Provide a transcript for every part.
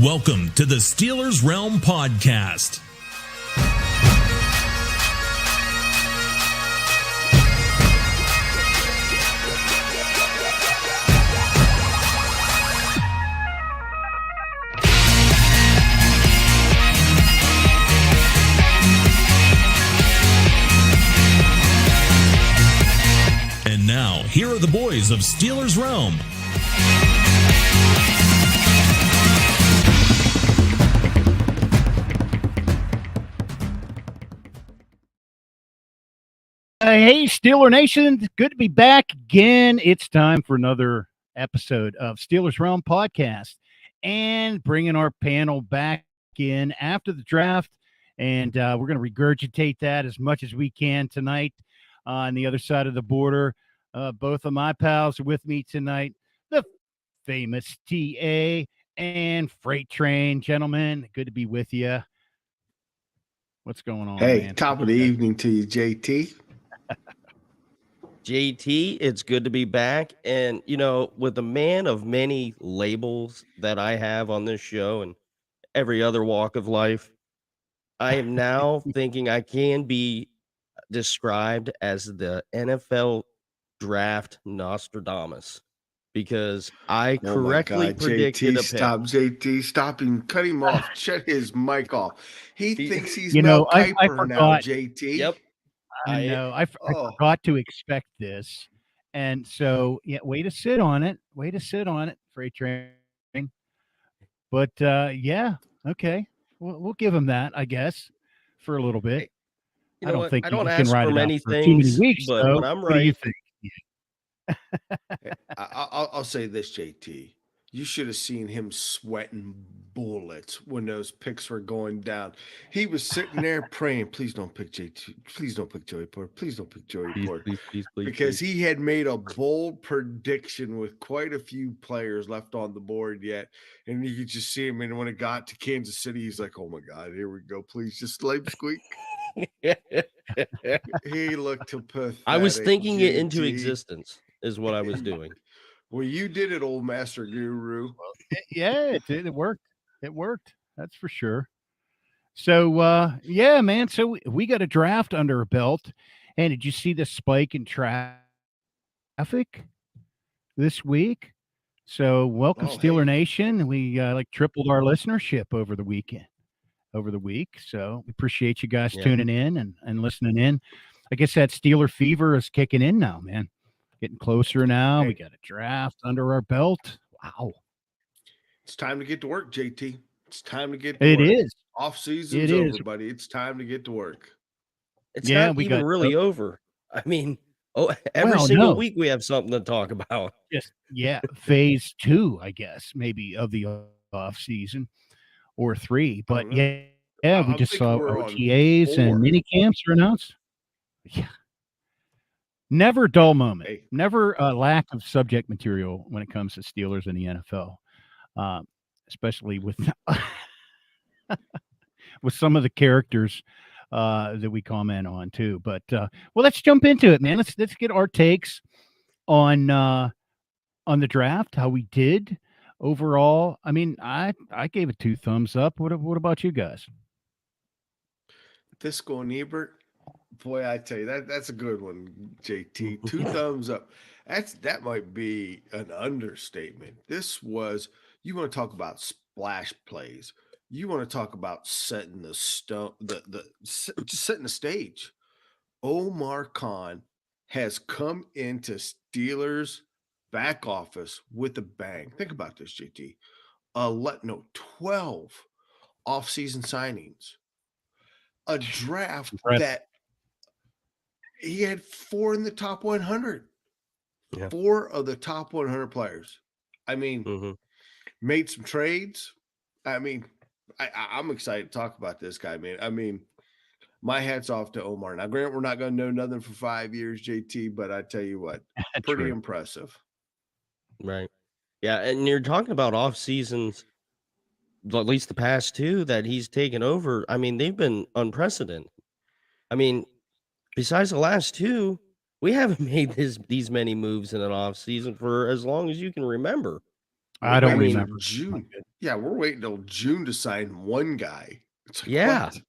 Welcome to the Steelers Realm Podcast. And now, here are the boys of Steelers Realm. Hey, Steeler Nation. Good to be back again. It's time for another episode of Steelers Realm Podcast and bringing our panel back in after the draft. And we're going to regurgitate that as much as we can tonight on the other side of the border. Both of my pals are with me tonight. The famous TA and Freight Train. Gentlemen, good to be with you. What's going on, Hey, man? top of the evening to you, JT. JT, it's good to be back. And, you know, with a man of many labels that I have on this show and every other walk of life, I am now thinking I can be described as the NFL draft Nostradamus because I correctly predicted JT, a pick. stop, JT, stop him, cut him off, shut his mic off. He thinks he's Mel Kiper forgot. now, JT. Yep. I know. I forgot to expect this. And so, yeah, way to sit on it. Way to sit on it, Freight Train. But, yeah, okay. We'll give him that, I guess, for a little bit. You know I don't what? think I you don't can ask ride for it many out for too many things, weeks, but though. when I'm What do you right, think? I'll say this, JT. You should have seen him sweating bullets when those picks were going down. He was sitting there praying, please don't pick JT. Please don't pick Joey Porter. Please don't pick Joey Porter. please, Because he had made a bold prediction with quite a few players left on the board yet. And you could just see him. And when it got to Kansas City, he's like, oh my God, here we go. Please just slave squeak. He looked pathetic. I was thinking it into JT. existence is what I was doing. Well, you did it, old master guru. Yeah, it did. It worked. It worked. That's for sure. So, yeah, man. So we got a draft under our belt. And did you see the spike in traffic this week? So welcome, Steeler Nation. We tripled our listenership over the week. So we appreciate you guys tuning in and listening in. I guess that Steeler fever is kicking in now, man. Getting closer now. We got a draft under our belt. Wow. It's time to get to work, JT. It's time to get to work. It is. Off season's over, buddy. It's time to get to work. It's not even really over. I mean, every single week we have something to talk about. Just phase 2, I guess, maybe of the off season or 3. But we just saw OTAs and mini camps are announced. Yeah. Never a dull moment. Never a lack of subject material when it comes to Steelers in the NFL, especially with with some of the characters that we comment on too. But well, let's jump into it, man. Let's get our takes on the draft, how we did overall. I mean, I gave it 2 thumbs up. What about you guys? Fiscal and Ebert. Boy, I tell you, that's a good one, JT. 2 thumbs up. That might be an understatement. This was, you want to talk about splash plays. You want to talk about setting the just setting the stage. Omar Khan has come into Steelers back office with a bang. Think about this, JT. 12 offseason signings. A draft that he had 4 in the top 100. 4 of the top 100 players. I mean, made some trades. I mean, I'm excited to talk about this guy, man. I mean, my hat's off to Omar. Now, granted, we're not going to know nothing for 5 years, JT, but I tell you what, pretty impressive. Right. Yeah, and you're talking about off seasons, at least the past 2 that he's taken over. I mean, they've been unprecedented. I mean, besides the last 2, we haven't made these many moves in an off season for as long as you can remember. I don't waiting till remember. June. Yeah, we're waiting till June to sign one guy. It's like, Yeah. what?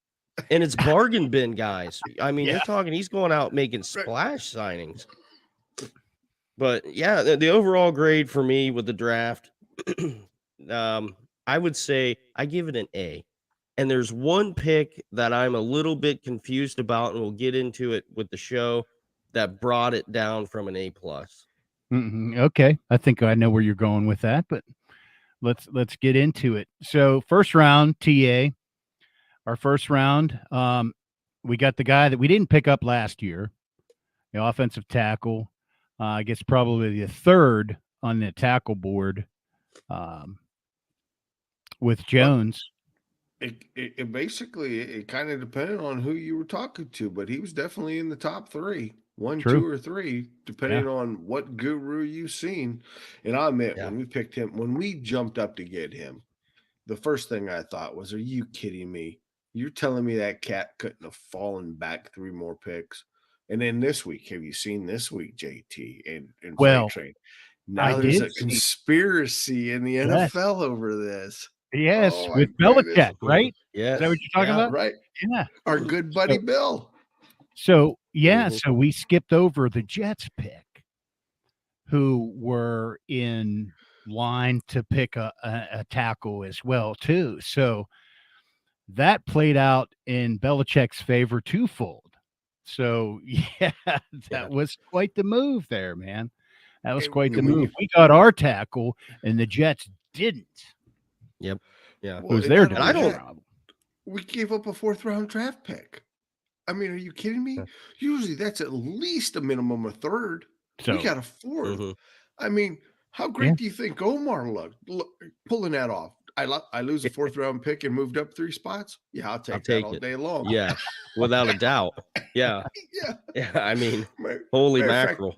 And it's bargain bin guys. I mean, Yeah. you're talking, he's going out making splash signings. But yeah, the overall grade for me with the draft, I would say I give it an A. And there's one pick that I'm a little bit confused about, and we'll get into it with the show, that brought it down from an A+. Okay, I think I know where you're going with that, but let's get into it. So first round, TA, our first round, we got the guy that we didn't pick up last year, the offensive tackle. I guess probably the third on the tackle board, with Jones. It basically it kind of depended on who you were talking to, but he was definitely in the top three, one, True. 2, or 3, depending on what guru you've seen. And I admit, when we picked him, when we jumped up to get him, the first thing I thought was, "Are you kidding me? You're telling me that cat couldn't have fallen back 3 more picks?" And then this week, have you seen this week, JT and Well, Freight Train? I Now there's did a see. conspiracy in the Yes. NFL over this. Yes, Oh, my with goodness. Belichick, right? Yes. Is that what you're talking about? Right. Yeah. Our good buddy Bill. So Mhm. so we skipped over the Jets pick, who were in line to pick a tackle as well too. So that played out in Belichick's favor twofold. So yeah, that was quite the move there, man. That was quite the move. We got our tackle, and the Jets didn't. Yep. Yeah. It was and their not only division that, problem. we gave up a 4th round draft pick. I mean, are you kidding me? Usually that's at least a minimum of 3rd. So We got a 4th. Mhm. I mean, how great do you think Omar looked pulling that off? I lose a 4th round pick and moved up 3 spots. Yeah, I'll take that all it. day long. Yeah, without a doubt. Yeah. Yeah. I mean, Matter holy of fact, mackerel.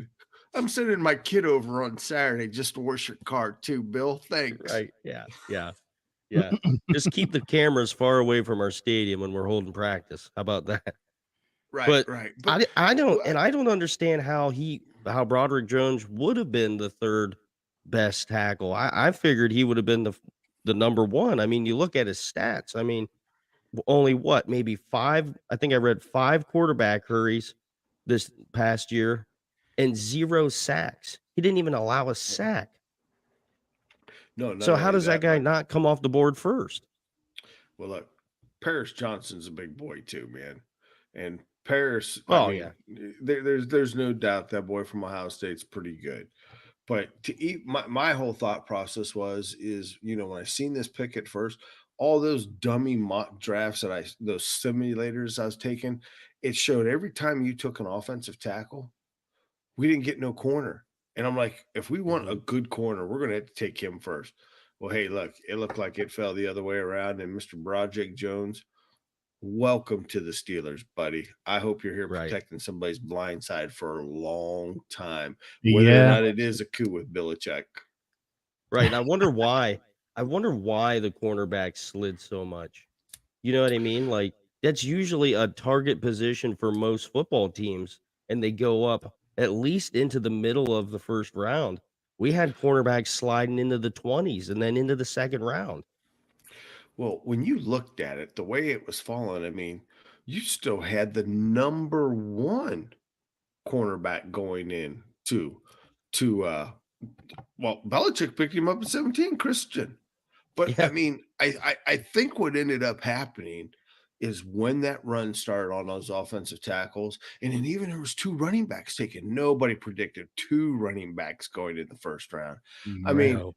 I'm sending my kid over on Saturday just to wash your car too, Bill. Thanks. Right. Yeah. Yeah. Yeah. Just keep the cameras far away from our stadium when we're holding practice. How about that? Right. But I don't understand how Broderick Jones would have been the 3rd best tackle. I figured he would have been the number 1. I mean, you look at his stats. I mean, only maybe 5, I think I read 5 quarterback hurries this past year and 0 sacks. He didn't even allow a sack. No. So how does that guy not come off the board first? Well, look, Paris Johnson's a big boy too, man. And Paris, there's no doubt that boy from Ohio State's pretty good. But to eat my whole thought process is when I seen this pick at first, all those dummy mock drafts those simulators I was taking, it showed every time you took an offensive tackle, we didn't get no corner. And I'm like, if we want a good corner, we're going to have to take him first. Well, hey, look, it looked like it fell the other way around. And Mr. Broderick Jones, welcome to the Steelers, buddy. I hope you're here protecting somebody's blind side for a long time, whether or not it is a coup with Belichick. Right. And I wonder why. I wonder why the cornerback slid so much. You know what I mean? Like, that's usually a target position for most football teams, and they go up at least into the middle of the 1st round. We had cornerbacks sliding into the 20s and then into the 2nd round. Well, when you looked at it, the way it was falling, I mean, you still had the number 1 cornerback going in to Belichick picked him up at 17, Christian. But I mean, I think what ended up happening is when that run started on those offensive tackles, and then even there was 2 running backs taken. Nobody predicted 2 running backs going in the 1st round. I mean,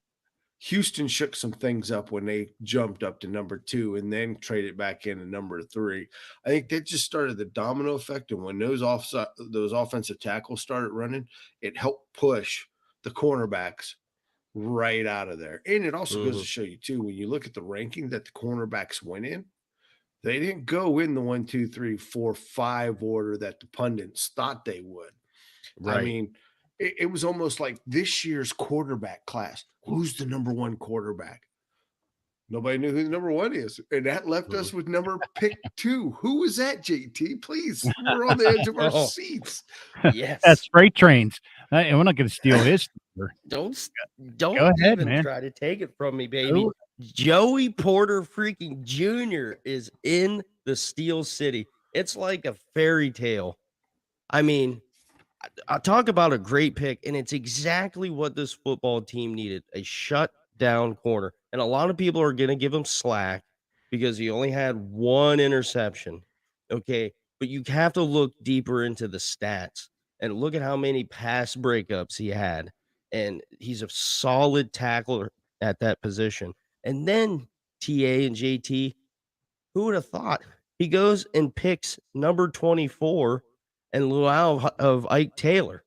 Houston shook some things up when they jumped up to number 2 and then traded back into number 3. I think that just started the domino effect. And when those offensive tackles started running, it helped push the cornerbacks right out of there. And it also goes to show you too, when you look at the ranking that the cornerbacks went in, they didn't go in the 1, 2, 3, 4, 5 order that the pundits thought they would. Right. I mean, it was almost like this year's quarterback class. Who's the number 1 quarterback? Nobody knew who the number 1 is. And that left us with pick 2. Who was that, JT? Please. We're on the edge of our seats. Yes. That's Freight Trains. And we're not going to steal his Don't Go ahead, even man. try to take it from me, baby. Joey Porter freaking Jr. is in the Steel City. It's like a fairy tale. I mean, I talk about a great pick, and it's exactly what this football team needed, a shut-down corner. And a lot of people are going to give him slack because he only had one interception, okay? But you have to look deeper into the stats and look at how many pass breakups he had, and he's a solid tackler at that position. And then TA and JT, who would have thought? He goes and picks number 24 and Luau of Ike Taylor.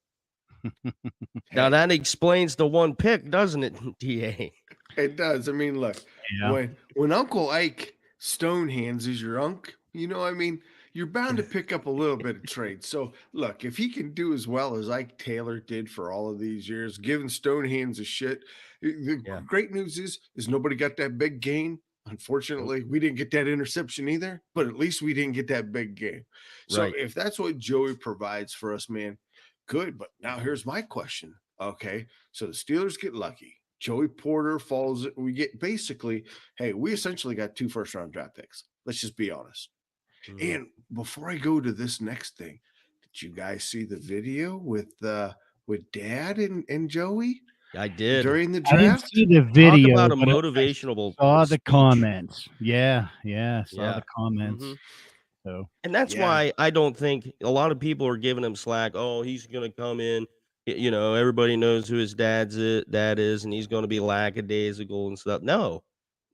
Now that explains the one pick, doesn't it, TA? It does. I mean, look, when Uncle Ike Stonehands is your uncle, I mean, you're bound to pick up a little bit of trade. So, look, if he can do as well as Ike Taylor did for all of these years, giving Stonehands a shit, the great news is nobody got that big gain. Unfortunately, we didn't get that interception either, but at least we didn't get that big gain. So, if that's what Joey provides for us, man, good. But now here's my question. Okay, so the Steelers get lucky. Joey Porter falls. We get basically, hey, we essentially got 2 first-round draft picks. Let's just be honest. And before I go to this next thing, did you guys see the video with Dad and Joey? I did during the draft. I didn't see the video. Talk about a motivational. Saw the comments. Yeah. Saw the comments. So, and that's why I don't think a lot of people are giving him slack. Oh, he's going to come in. Everybody knows who his dad is, and he's going to be lackadaisical and stuff. No,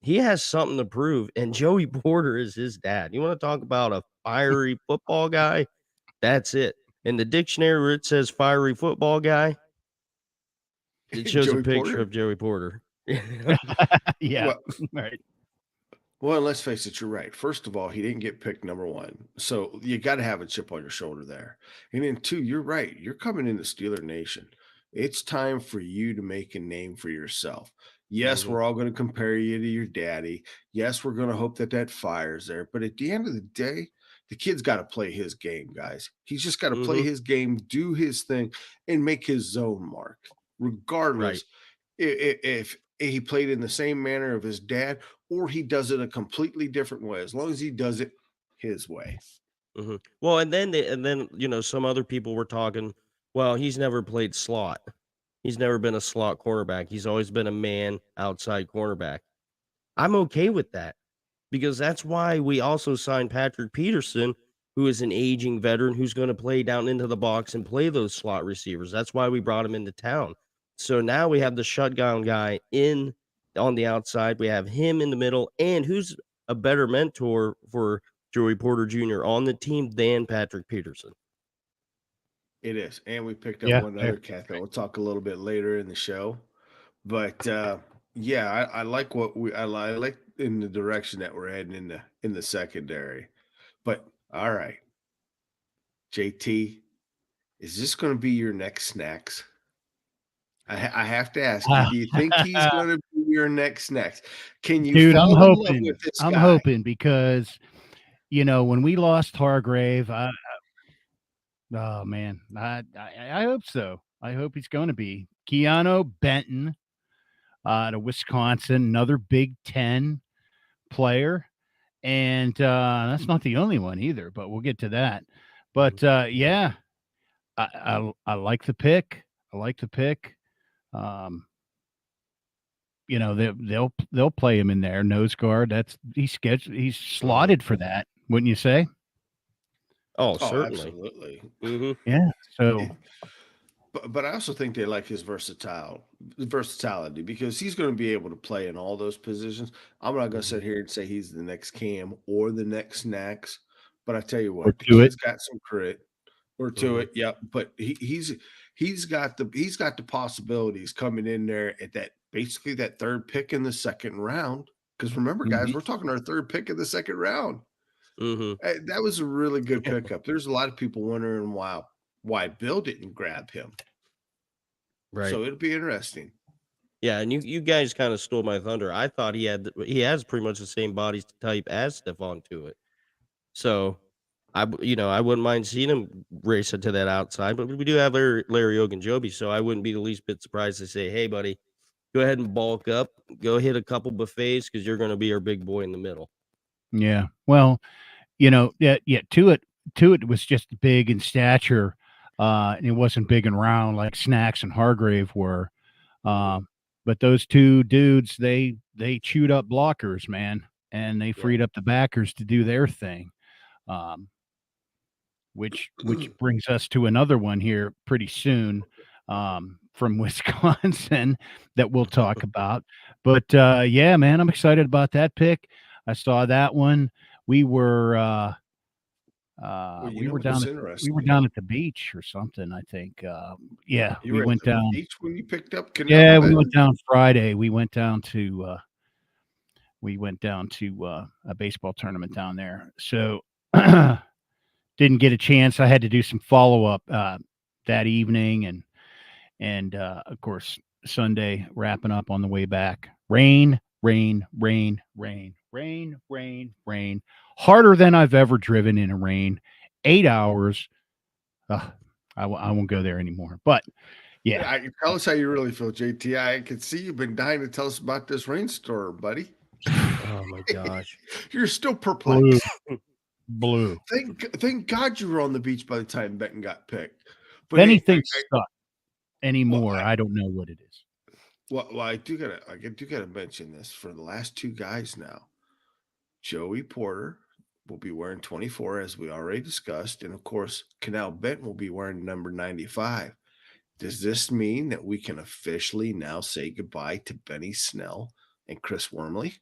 he has something to prove, and Joey Porter is his dad. You want to talk about a fiery football guy? That's it. In the dictionary where it says fiery football guy, it shows a picture of Joey Porter. Yeah. Right. Well, let's face it, you're right. First of all, he didn't get picked number 1. So you got to have a chip on your shoulder there. And then 2, you're right. You're coming into Steeler Nation. It's time for you to make a name for yourself. Yes, we're all going to compare you to your daddy. Yes, we're going to hope that fires there. But at the end of the day, the kid's got to play his game, guys. He's just got to play his game, do his thing, and make his zone mark. Regardless, if he played in the same manner of his dad, or he does it a completely different way, as long as he does it his way. Well, and then some other people were talking, well, he's never played slot. He's never been a slot cornerback. He's always been a man outside cornerback. I'm okay with that because that's why we also signed Patrick Peterson, who is an aging veteran who's going to play down into the box and play those slot receivers. That's why we brought him into town. So now we have the shutdown guy on the outside. We have him in the middle, and who's a better mentor for Joey Porter Jr. on the team than Patrick Peterson? It is. And we picked up one other cat that we'll talk a little bit later in the show. But I like I like in the direction that we're heading in the secondary. But all right, JT, is this going to be your next snacks? I have to ask you, do you think he's going to be your next snacks? Can you? Dude, I'm hoping. I'm hoping because, when we lost Hargrave, oh man, I hope so. I hope he's going to be Keanu Benton, to Wisconsin, another Big Ten player, and that's not the only one either. But we'll get to that. But I like the pick. I like the pick. They'll play him in there, nose guard. He's slotted for that, wouldn't you say? Oh, certainly. Absolutely. Yeah. So, but I also think they like his versatility because he's going to be able to play in all those positions. I'm not going to sit here and say he's the next Cam or the next Snacks, but I tell you what, the kid's got some credit or to it. Yeah, but he's got the possibilities coming in there at that third pick in the second round. Because remember, guys, we're talking our third pick in the second round. That was a really good pickup. There's a lot of people wondering why Bill didn't grab him. Right. So it'll be interesting. Yeah, and you guys kind of stole my thunder. I thought he has pretty much the same body type as Stephon Tuitt. So I wouldn't mind seeing him race it to that outside, but we do have Larry Ogunjobi, so I wouldn't be the least bit surprised to say, hey, buddy, go ahead and bulk up, go hit a couple buffets because you're going to be our big boy in the middle. Yeah. Well, Tuitt was just big in stature. And it wasn't big and round like Snacks and Hargrave were. But those two dudes, they chewed up blockers, man, and they freed up the backers to do their thing. Which brings us to another one here pretty soon, from Wisconsin that we'll talk about. But yeah, man, I'm excited about that pick. I saw that one. We were we were down at the beach or something, I think. Yeah, You we were went at the down. beach when you picked up Canal Yeah, Bed? we went down Friday. We went down to a baseball tournament down there. So didn't get a chance. I had to do some follow up that evening, and of course Sunday wrapping up on the way back. Rain. Harder than I've ever driven in a rain. 8 hours. I won't go there anymore. But yeah, Tell us how you really feel, JT. I can see you've been dying to tell us about this rainstorm, buddy. Oh my gosh, you're still perplexed. Blue. Thank God you were on the beach by the time Benton got picked. But if anything stuck anymore, I don't know what it is. Well, I do gotta mention this for the last two guys now. Joey Porter will be wearing 24, as we already discussed, and of course, Canal Benton will be wearing number 95. Does this mean that we can officially now say goodbye to Benny Snell and Chris Wormley?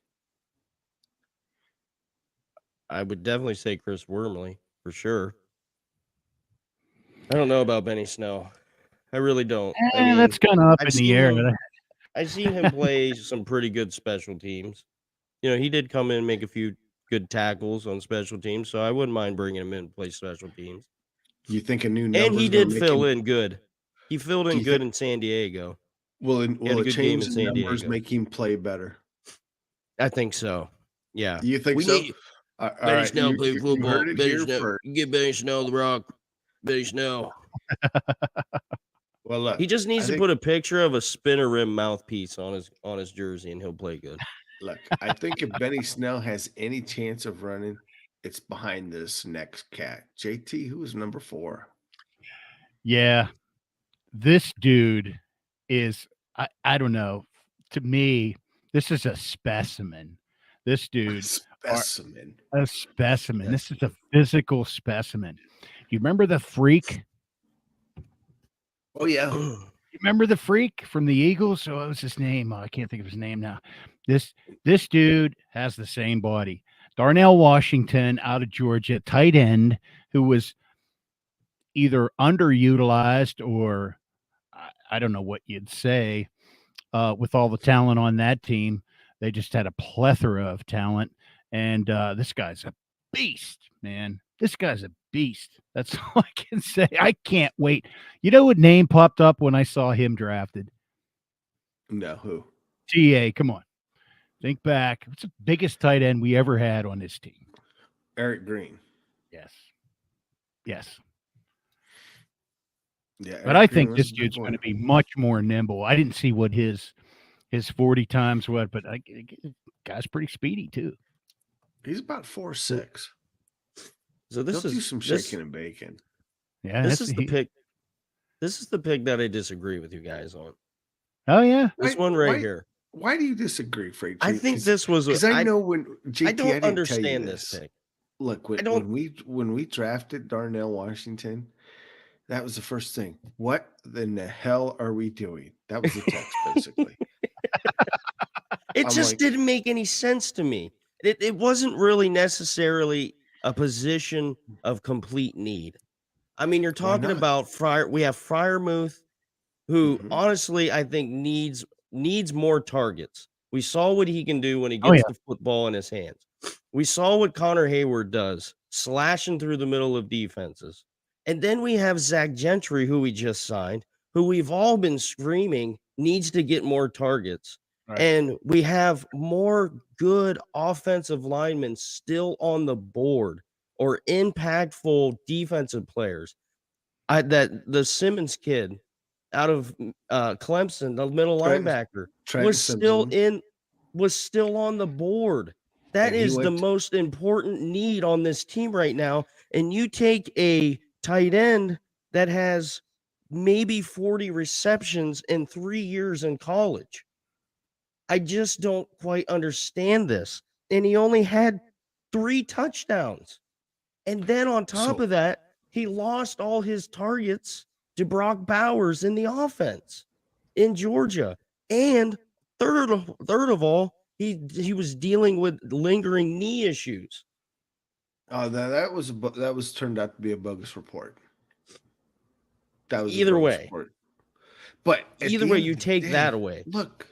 I would definitely say Chris Wormley for sure. I don't know about Benny Snell. I really don't. I mean, that's kind of up in the air. I've seen him play some pretty good special teams. He did come in and make a few good tackles on special teams, so I wouldn't mind bringing him in to play special teams. You think a new number? And he did fill in good. He filled in good in San Diego. Will it change the numbers, make him play better? I think so. Yeah. You think so? Benny Snell play football. Get Benny Snell the rock. Benny Snell. Well, look, he just needs to put a picture of a spinner rim mouthpiece on his jersey, and he'll play good. Look, I think if Benny Snell has any chance of running, it's behind this next cat. JT, who is number 4? Yeah, this dude is, I don't know. To me, this is a specimen. This dude, a specimen. This is a physical specimen. Do you remember the Freak? Oh yeah. You remember the Freak from the Eagles? So what was his name? I can't think of his name now. This dude has the same body. Darnell Washington out of Georgia, tight end, who was either underutilized or I don't know what you'd say. With all the talent on that team, they just had a plethora of talent. And this guy's a beast, man. This guy's a beast. That's all I can say. I can't wait. You know what name popped up when I saw him drafted? No, who? TA, come on. Think back. It's the biggest tight end we ever had on this team. Eric Green. Yes. Yeah. But I think this dude's going to be much more nimble. I didn't see what his 40 times what, but guy's pretty speedy too. He's about 4'6". So this He'll do some shaking and baking. Yeah, this is the pick. This is the pick that I disagree with you guys on. Oh yeah, this one right here. Why do you disagree, Frank? I think this was because I know when JT, I don't understand tell you this pick. Look, when we drafted Darnell Washington, that was the first thing. What in the hell are we doing? That was the text, basically. It just didn't make any sense to me. It wasn't really necessarily a position of complete need. I mean, you're talking about Fryer. We have Freiermuth, who honestly I think needs more targets. We saw what he can do when he gets the football in his hands. We saw what Connor Hayward does, slashing through the middle of defenses. And then we have Zach Gentry, who we just signed, who we've all been screaming needs to get more targets. Right. And we have more good offensive linemen still on the board or impactful defensive players. That the Simmons kid out of Clemson, the middle linebacker, was still on the board. That is the most important need on this team right now. And you take a tight end that has maybe 40 receptions in 3 years in college. I just don't quite understand this. And he only had 3 touchdowns. And then on top of that, he lost all his targets to Brock Bowers in the offense in Georgia. And third of all, he was dealing with lingering knee issues. That was turned out to be a bogus report. That was either way. Report. But either way, you take that away. Look,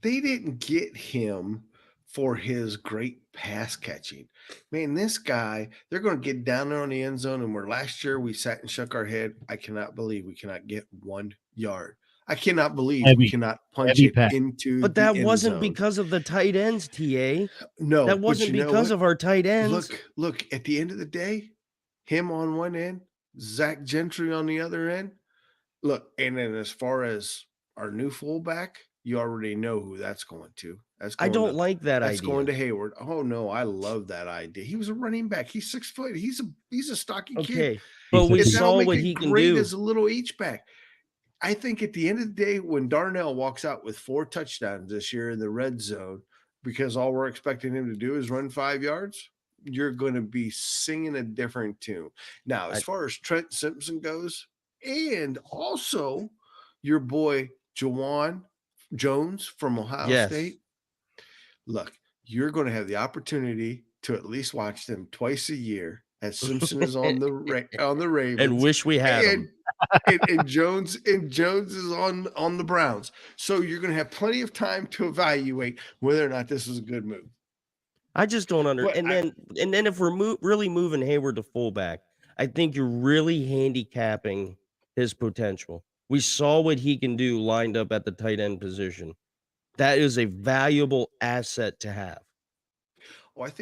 they didn't get him for his great pass catching. Man, this guy, they're going to get down there on the end zone. And where last year we sat and shook our head, I cannot believe we cannot get 1 yard. I cannot believe we cannot punch it into But that wasn't because of the tight ends, TA. No, that wasn't because of our tight ends. Look, at the end of the day, him on one end, Zach Gentry on the other end. Look, and then as far as our new fullback, you already know who that's going to. I don't like that idea. That's going to Hayward. Oh no, I love that idea. He was a running back. He's 6 foot. He's a stocky kid. But we saw what he can do as a little H-back. I think at the end of the day, when Darnell walks out with 4 touchdowns this year in the red zone, because all we're expecting him to do is run 5 yards, you're going to be singing a different tune. Now, as far as Trent Simpson goes, and also your boy Juwan Jones from Ohio State, look, you're going to have the opportunity to at least watch them twice a year as Simpson is on the Ravens, and wish we had him. and Jones is on the Browns. So you're going to have plenty of time to evaluate whether or not this is a good move. I just don't understand. And then if we're really moving Hayward to fullback, I think you're really handicapping his potential. We saw what he can do lined up at the tight end position. That is a valuable asset to have.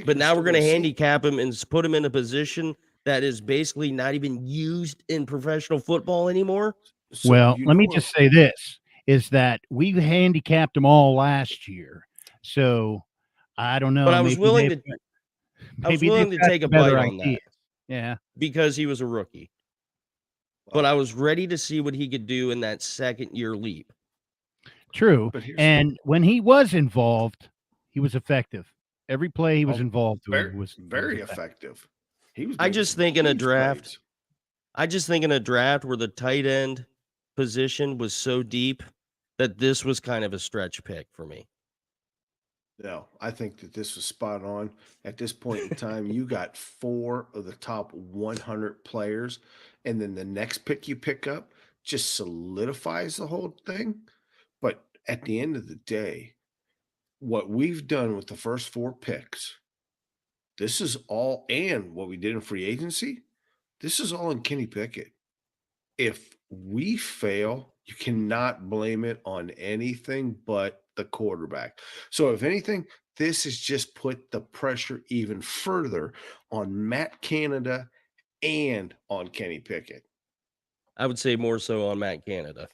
But now we're going to handicap him and put him in a position that is basically not even used in professional football anymore. Well, let me just say this, is that we handicapped them all last year. So I don't know. But I was willing to take a bite on that. Yeah. Because he was a rookie. But I was ready to see what he could do in that second year leap. True. And when he was involved, he was effective. Every play he was involved with was very effective. I just think in a draft where the tight end position was so deep that this was kind of a stretch pick for me. No, I think that this was spot on. At this point in time, you got 4 of the top 100 players, and then the next pick you pick up just solidifies the whole thing. But at the end of the day, what we've done with the first 4 picks, this is all, and what we did in free agency, this is all in Kenny Pickett. If we fail, you cannot blame it on anything but the quarterback. So if anything, this has just put the pressure even further on Matt Canada and on Kenny Pickett. I would say more so on Matt Canada.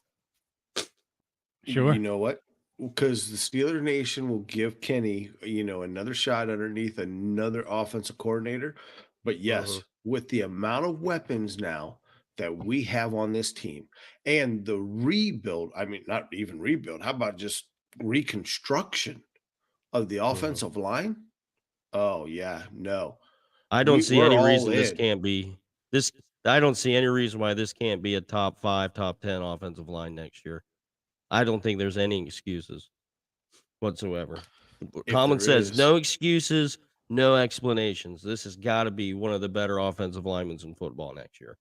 Sure. You know what? Because the Steeler Nation will give Kenny, another shot underneath another offensive coordinator. But yes, with the amount of weapons now that we have on this team and the rebuild, I mean, not even rebuild, how about just reconstruction of the offensive line? Oh, yeah, no. I don't see any reason this can't be this. I don't see any reason why this can't be a top 5, top 10 offensive line next year. I don't think there's any excuses whatsoever. Colin says no excuses, no explanations. This has got to be one of the better offensive linemen in football next year.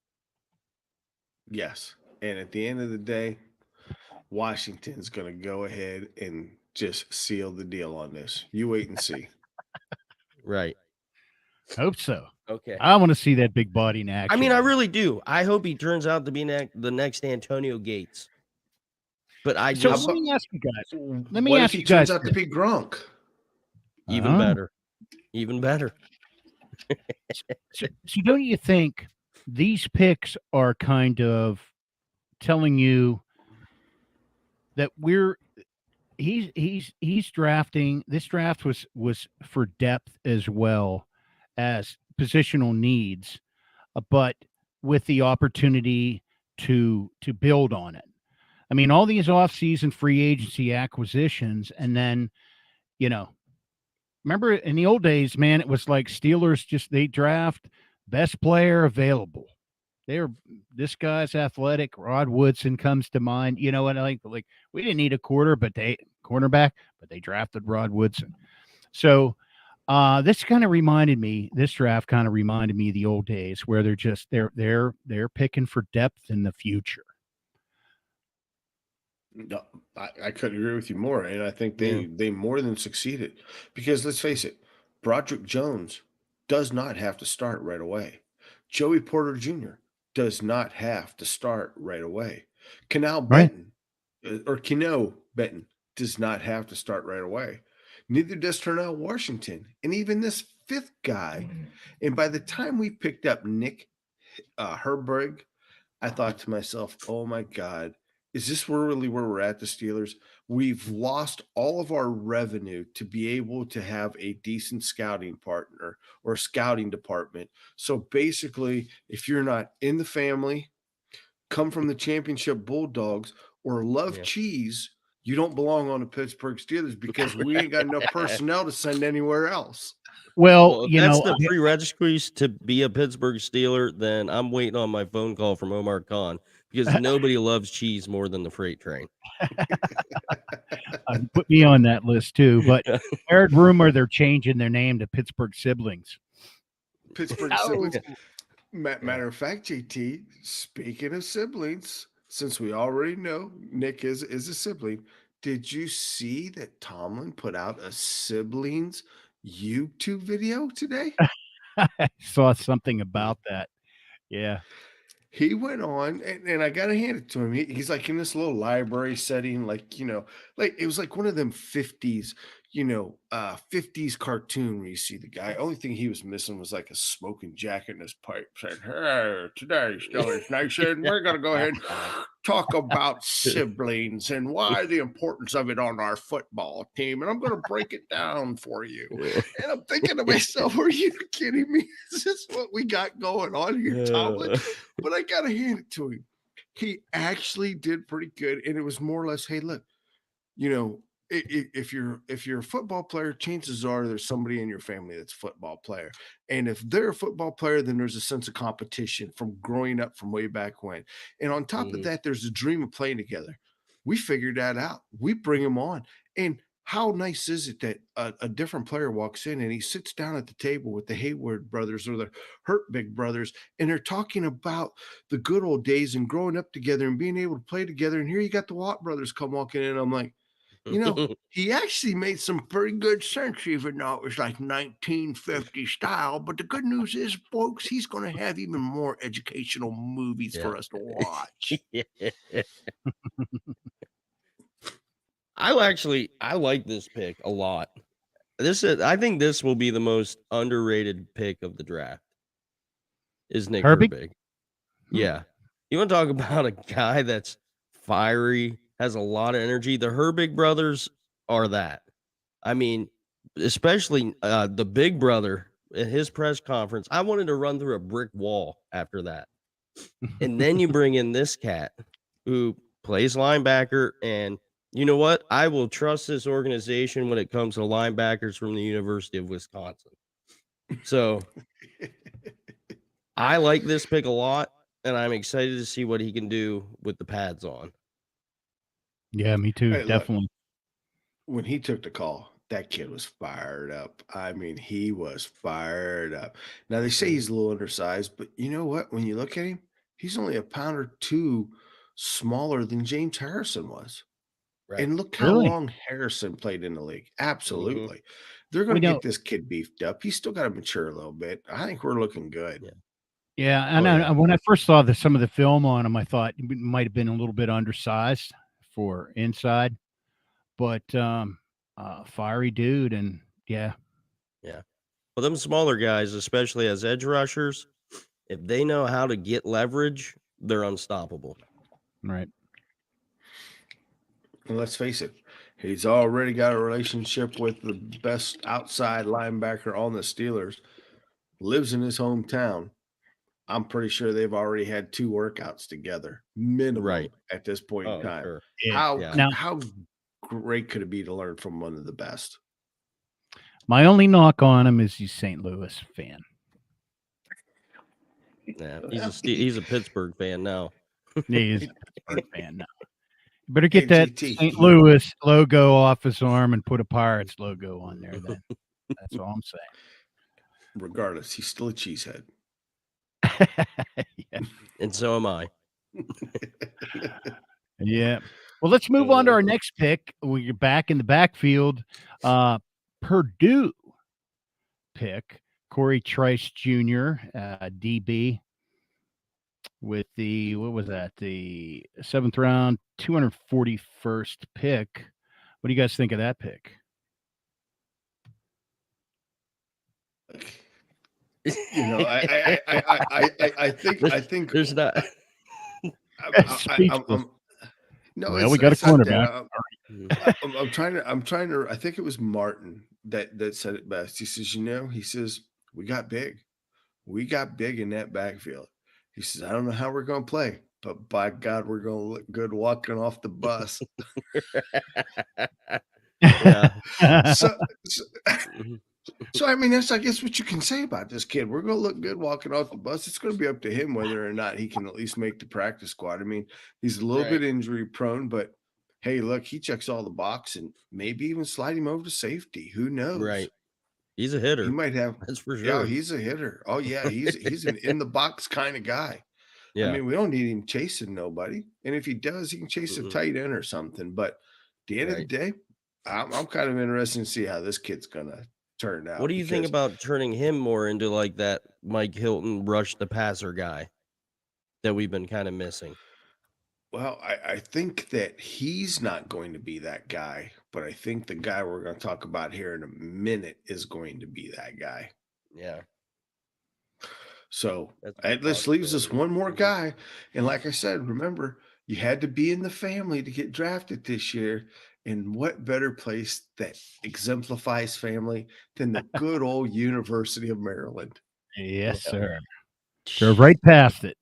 Yes. And at the end of the day, Washington's going to go ahead and just seal the deal on this. You wait and see. Right. Hope so. Okay. I want to see that big body in action. I mean, I really do. I hope he turns out to be the next Antonio Gates. But let me ask you guys. What if he turns out to be Gronk? Even better. Even better. So don't you think these picks are kind of telling you that he's drafting, this draft was for depth as well as positional needs, but with the opportunity to build on it. I mean, all these offseason free agency acquisitions, and then, remember in the old days, man, it was like Steelers they draft best player available. This guy's athletic. Rod Woodson comes to mind. You know what? Like we didn't need a cornerback, but they drafted Rod Woodson. So this draft kind of reminded me of the old days where they're picking for depth in the future. No, I couldn't agree with you more, and I think they more than succeeded, because let's face it, Broderick Jones does not have to start right away. Joey Porter Jr. does not have to start right away. Keno Benton does not have to start right away. Neither does Ternell Washington, and even this fifth guy. And by the time we picked up Nick Herbig, I thought to myself, oh my God, is this really where we're at, the Steelers? We've lost all of our revenue to be able to have a decent scouting partner or scouting department. So basically, if you're not in the family, come from the championship Bulldogs, or love cheese, you don't belong on the Pittsburgh Steelers, because we ain't got enough personnel to send anywhere else. Well, if that's the prerequisites to be a Pittsburgh Steeler, then I'm waiting on my phone call from Omar Khan, because nobody loves cheese more than the freight train. Put me on that list too. But I heard rumor they're changing their name to Pittsburgh Siblings. Pittsburgh Siblings. Matter of fact, JT, speaking of siblings, since we already know Nick is a sibling, did you see that Tomlin put out a siblings YouTube video today? I saw something about that. Yeah. He went on, and I got to hand it to him. He's like in this little library setting, like it was like one of them 50s, 50s cartoon where you see the guy. Only thing he was missing was like a smoking jacket in his pipe, saying, "Hey, today, Steelers Nation, we're gonna go ahead and talk about siblings and why the importance of it on our football team, and I'm gonna break it down for you." And I'm thinking to myself, are you kidding me? Is this what we got going on here, Tomlin? But I gotta hand it to him. He actually did pretty good, and it was more or less, hey, look, if you're a football player, chances are there's somebody in your family that's a football player. And if they're a football player, then there's a sense of competition from growing up from way back when. And on top of that, there's a dream of playing together. We figured that out. We bring them on. And how nice is it that a different player walks in and he sits down at the table with the Hayward brothers or the Herbig brothers, and they're talking about the good old days and growing up together and being able to play together. And here you got the Watt brothers come walking in. I'm like, he actually made some pretty good sense, even though it was like 1950 style. But the good news is, folks, he's going to have even more educational movies for us to watch. I like this pick a lot. I think this will be the most underrated pick of the draft. Is Nick Herbig? Yeah. You want to talk about a guy that's fiery, has a lot of energy? The Herbig brothers are that. I mean, especially the big brother at his press conference. I wanted to run through a brick wall after that. And then you bring in this cat who plays linebacker, and you know what? I will trust this organization when it comes to linebackers from the University of Wisconsin. So I like this pick a lot, and I'm excited to see what he can do with the pads on. Yeah, me too. Hey, definitely. Look, when he took the call, that kid was fired up. I mean, he was fired up. Now, they say he's a little undersized, but you know what? When you look at him, he's only a pound or two smaller than James Harrison was. Right. And look how long Harrison played in the league. Absolutely. They're going to get this kid beefed up. He's still got to mature a little bit. I think we're looking good. Yeah. And when I first saw some of the film on him, I thought it might have been a little bit undersized for inside, but fiery dude. And yeah. But them smaller guys, especially as edge rushers, if they know how to get leverage, they're unstoppable. Right. And let's face it, he's already got a relationship with the best outside linebacker on the Steelers, lives in his hometown. I'm pretty sure they've already had 2 workouts together, minimum at this point in time. Sure. How great could it be to learn from one of the best? My only knock on him is he's St. Louis fan. Yeah, he's a Pittsburgh fan now. He is a Pittsburgh fan now. You better get that St. Louis logo off his arm and put a Pirates logo on there. Then that's all I'm saying. Regardless, he's still a cheesehead. Yeah. And so am I. Yeah. Well, let's move on to our next pick. We're back in the backfield. Purdue pick, Corey Trice Jr., DB, with the, what was that? The 7th round, 241st pick. What do you guys think of that pick? You know, I think there's not. No, well, we got a cornerback. I'm trying to. I think it was Martin that said it best. He says, he says we got big in that backfield. He says, I don't know how we're going to play, but by God, we're going to look good walking off the bus. So I mean, that's I guess what you can say about this kid. We're going to look good walking off the bus. It's going to be up to him whether or not he can at least make the practice squad. I mean, he's a little bit injury prone, but hey, look, he checks all the boxes, and maybe even slide him over to safety. Who knows? Right. He's a hitter. He might have. That's for sure. Yeah, he's a hitter. Oh yeah, he's an in the box kind of guy. Yeah. I mean, we don't need him chasing nobody, and if he does, he can chase a tight end or something. But at the end of the day, I'm kind of interested to see how this kid's gonna turn out. What do you think about turning him more into like that Mike Hilton rush the passer guy that we've been kind of missing? Well, I think that he's not going to be that guy, but I think the guy we're going to talk about here in a minute is going to be that guy. Yeah. So this leaves us one more guy. And like I said, remember, you had to be in the family to get drafted this year. And what better place that exemplifies family than the good old University of Maryland? Yes, sir. Drove right past it.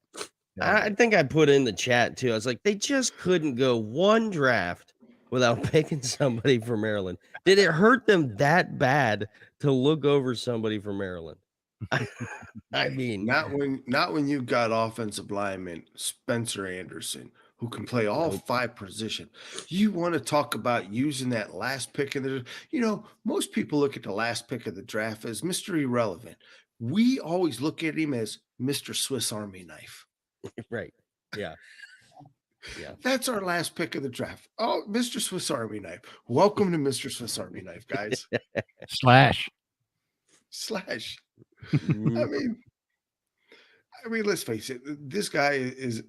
I think I put in the chat too. I was like, they just couldn't go one draft without picking somebody from Maryland. Did it hurt them that bad to look over somebody from Maryland? I mean, not when you've got offensive lineman Spencer Anderson, who can play all 5 positions. You want to talk about using that last pick in the, most people look at the last pick of the draft as Mr. Irrelevant. We always look at him as Mr. Swiss Army Knife. Right. Yeah. Yeah. That's our last pick of the draft. Oh, Mr. Swiss Army Knife. Welcome to Mr. Swiss Army Knife, guys. Slash. I mean, let's face it. This guy is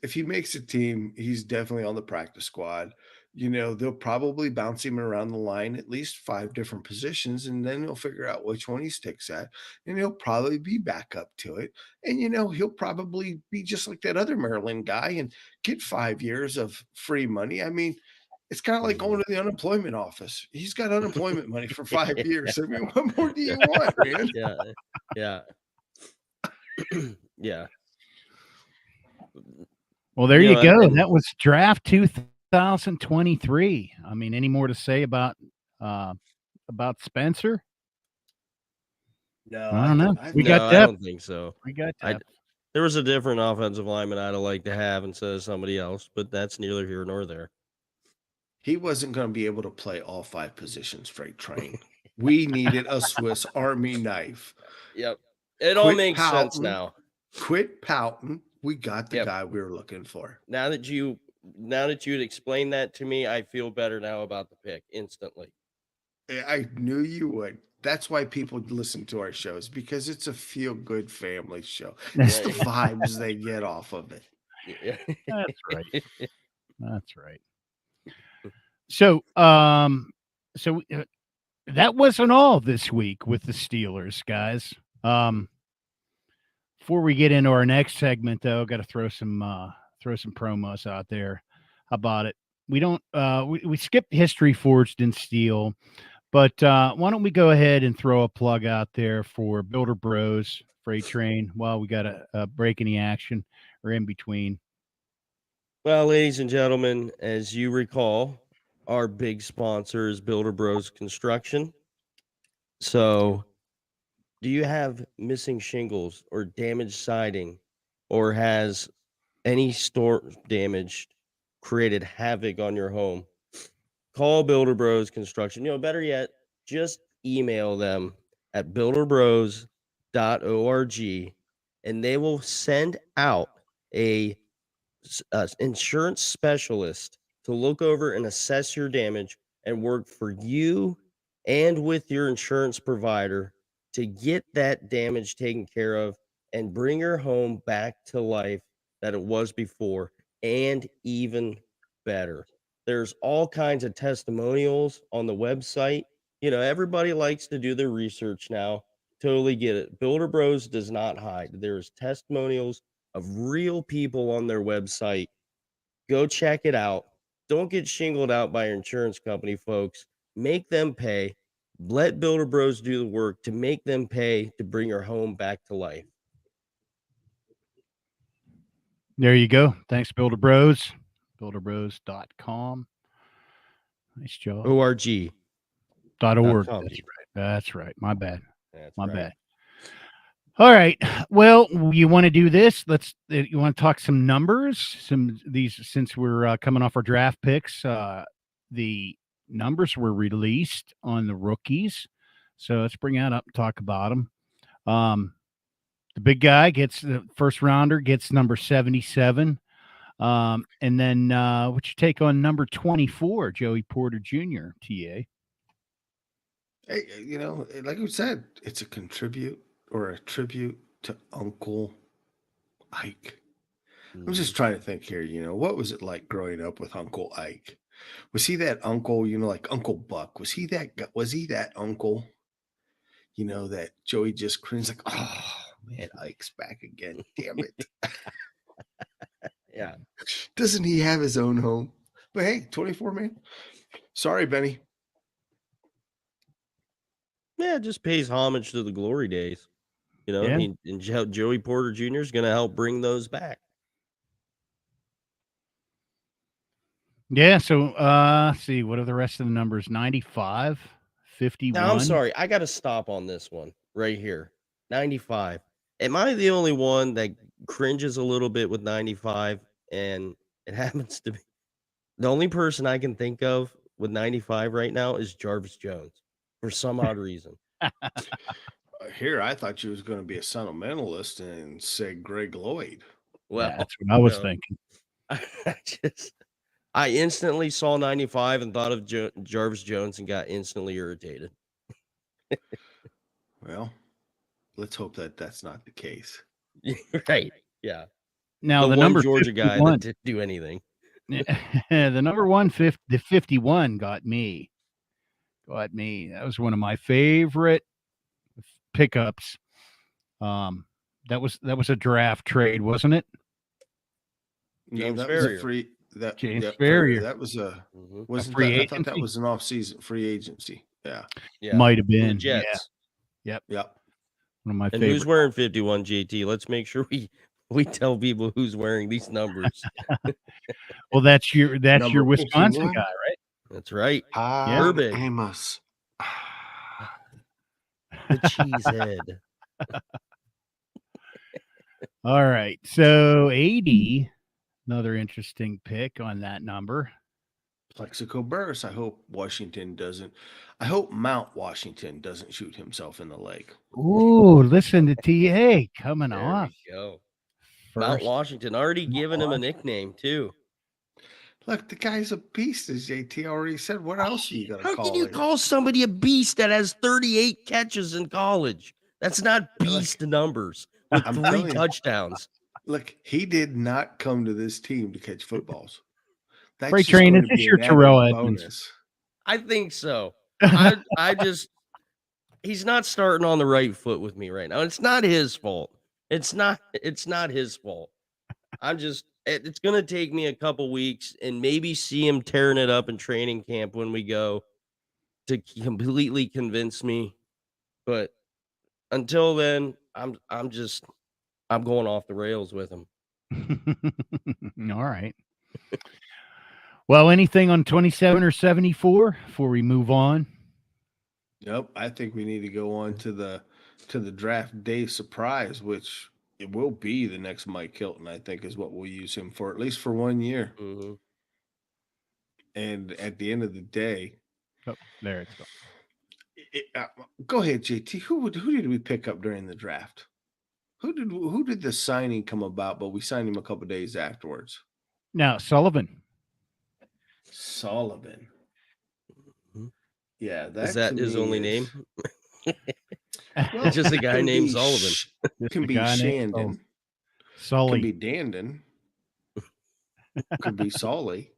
if he makes a team, he's definitely on the practice squad. They'll probably bounce him around the line at least 5 different positions, and then they'll figure out which one he sticks at, and he'll probably be back up to it. And he'll probably be just like that other Maryland guy and get 5 years of free money. I mean, it's kind of like going to the unemployment office. He's got unemployment money for 5 years. I mean, what more do you want, man? Yeah. Yeah. Well, there you go. That was draft 2023. I mean, any more to say about Spencer? No, I don't know. I don't think so. We got depth. There was a different offensive lineman I'd like to have instead of somebody else, but that's neither here nor there. He wasn't going to be able to play all 5 positions, freight train. We needed a Swiss Army knife. Yep. It all makes sense now. Quit pouting. We got the guy we were looking for. Now that you'd explained that to me, I feel better now about the pick instantly. I knew you would. That's why people listen to our shows, because it's a feel-good family show. It's the vibes they get off of it. Yeah. That's right. That's right. So, that wasn't all this week with the Steelers, guys. Before we get into our next segment, though, got to throw some promos out there. How about it? We don't we skipped History Forged in Steel, but why don't we go ahead and throw a plug out there for Builder Bros Freight Train while we got a break in the action or in between. Well, ladies and gentlemen, as you recall, our big sponsor is Builder Bros Construction. So, do you have missing shingles or damaged siding, or has any storm damage created havoc on your home? Call Builder Bros Construction. Better yet, just email them at builderbros.org, and they will send out a insurance specialist to look over and assess your damage and work for you and with your insurance provider to get that damage taken care of and bring your home back to life that it was before, and even better. There's all kinds of testimonials on the website. Everybody likes to do their research now. Totally get it. Builder Bros does not hide. There's testimonials of real people on their website. Go check it out. Don't get shingled out by your insurance company, folks. Make them pay. Let Builder Bros do the work to make them pay to bring your home back to life. There you go. Thanks, Builder Bros. BuilderBros.com. Nice job. ORG. .org. That's right. My bad. My bad. All right. Well, you want to do this? You want to talk some numbers? Since we're coming off our draft picks, the numbers were released on the rookies. So let's bring that up and talk about them. The big guy gets the first rounder, gets number 77. And then what's your take on number 24, Joey Porter Jr., TA? Hey, like we said, it's a tribute to Uncle Ike. I'm just trying to think here, what was it like growing up with Uncle Ike? Was he that uncle, like Uncle Buck? Was he that uncle, that Joey just cringed like, oh man, Ike's back again. Damn it. Yeah. Doesn't he have his own home? But hey, 24, man. Sorry, Benny. Yeah, it just pays homage to the glory days. And Joey Porter Jr. is going to help bring those back. Yeah, so let's see, what are the rest of the numbers? 95, 51. Now, I'm sorry, I got to stop on this one right here. 95. Am I the only one that cringes a little bit with 95? And it happens to be the only person I can think of with 95 right now is Jarvis Jones for some odd reason. Here, I thought you was going to be a sentimentalist and say Greg Lloyd. Well, yeah, that's what I was thinking. I instantly saw 95 and thought of Jarvis Jones and got instantly irritated. Well, let's hope that that's not the case. Right. Yeah. Now the number Georgia 51, guy that didn't do anything. The number 51 got me. That was one of my favorite pickups. That was a draft trade, wasn't it? James that Ferrier. was a free. James Ferrier. That was a wasn't free that? agency? I thought that was an off-season free agency. Yeah. Might have been. Jets. Yeah. Yep. One of my And favorite. who's wearing 51, JT? Let's make sure we tell people who's wearing these numbers. Well, that's your Wisconsin 51? guy, right? That's right. Herbig. Amos. The cheesehead. All right. So 80, another interesting pick on that number. Plexico Burris. I hope Mount Washington doesn't shoot himself in the leg. Ooh, listen to TA coming There off. we go. First. Mount Washington already given him a nickname too. Look, the guy's a beast, as JT already said. What else are you going to call How can you him? call somebody a beast that has 38 catches in college? That's not beast numbers with I'm 3 telling you. touchdowns. Look, he did not come to this team to catch footballs. That's Freight just Train, going is to this be your an added Terrell Edmonds? bonus. I think so. I just he's not starting on the right foot with me right now. It's not his fault. It's not his fault. It's gonna take me a couple weeks and maybe see him tearing it up in training camp when we go to completely convince me. But until then, I'm going off the rails with him. All right. Well, anything on 27 or 74 before we move on? Nope. I think we need to go on to the draft day surprise, which it will be the next Mike Hilton. I think is what we'll use him for, at least for 1 year. Mm-hmm. And at the end of the day, There it's go. Go ahead, JT. Who did we pick up during the draft? Who did the signing come about? But we signed him a couple days afterwards. Now, Sullivan. Yeah, is that his only name? Well, just a guy named Sullivan. Can be Shandon. Sully. Can be Dandon. Could be Sully.